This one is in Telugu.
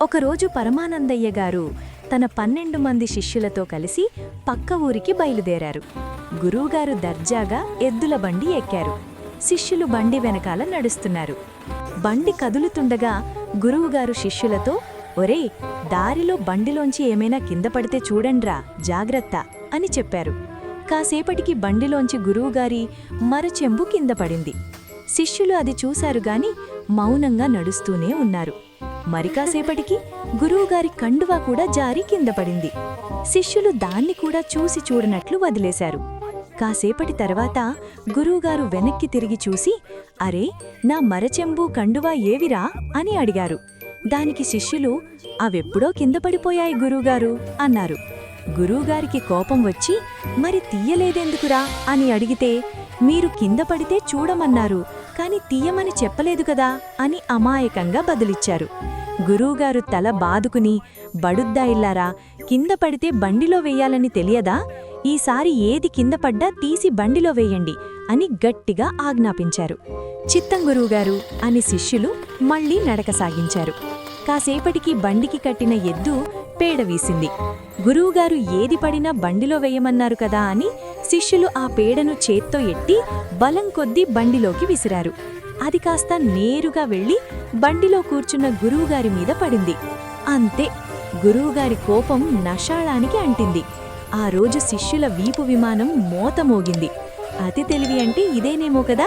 ఒకరోజు పరమానందయ్య గారు తన 12 మంది శిష్యులతో కలిసి పక్క ఊరికి బయలుదేరారు. గురువుగారు దర్జాగా ఎద్దుల బండి ఎక్కారు. శిష్యులు బండి వెనకాల నడుస్తున్నారు. బండి కదులుతుండగా గురువుగారు శిష్యులతో, ఒరే, దారిలో బండిలోంచి ఏమైనా కింద పడితే చూడండ్రా, జాగ్రత్త అని చెప్పారు. కాసేపటికి బండిలోంచి గురువుగారి మరచెంబు కింద పడింది. శిష్యులు అది చూశారు గాని మౌనంగా నడుస్తూనే ఉన్నారు. మరికాసేపటికి గురువుగారి కండువా కూడా జారి కింద పడింది. శిష్యులు దాన్ని కూడా చూసి చూడనట్లు వదిలేశారు. కాసేపటి తర్వాత గురువుగారు వెనక్కి తిరిగి చూసి, అరే, నా మరచెంబు కండువా ఏవిరా అని అడిగారు. దానికి శిష్యులు, అవెప్పుడో కింద పడిపోయాయి గురువుగారు అన్నారు. గురువుగారికి కోపం వచ్చి, మరి తీయలేదెందుకురా అని అడిగితే, మీరు కింద పడితే చూడమన్నారు, కాని తీయమని చెప్పలేదు కదా అని అమాయకంగా బదులిచ్చారు. గురువుగారు తల బాదుకుని, బడుద్దాయిల్లారా, కింద పడితే బండిలో వెయ్యాలని తెలియదా? ఈసారి ఏది కింద పడ్డా తీసి బండిలో వేయండి అని గట్టిగా ఆజ్ఞాపించారు. చిత్తం గురువుగారు అని శిష్యులు మళ్లీ నడక సాగించారు. కాసేపటికి బండికి కట్టిన ఎద్దు పేడ వీసింది. గురువుగారు ఏది పడినా బండిలో వేయమన్నారు కదా అని శిష్యులు ఆ పేడను చేత్తో ఎట్టి బలం కొద్దీ బండిలోకి విసిరారు. అది కాస్త నేరుగా వెళ్లి బండిలో కూర్చున్న గురువుగారి మీద పడింది. అంతే, గురువుగారి కోపం నషాళానికి అంటింది. ఆ రోజు శిష్యుల వీపు విమానం మోత మోగింది. అతి తెలివి అంటే ఇదేనేమో కదా.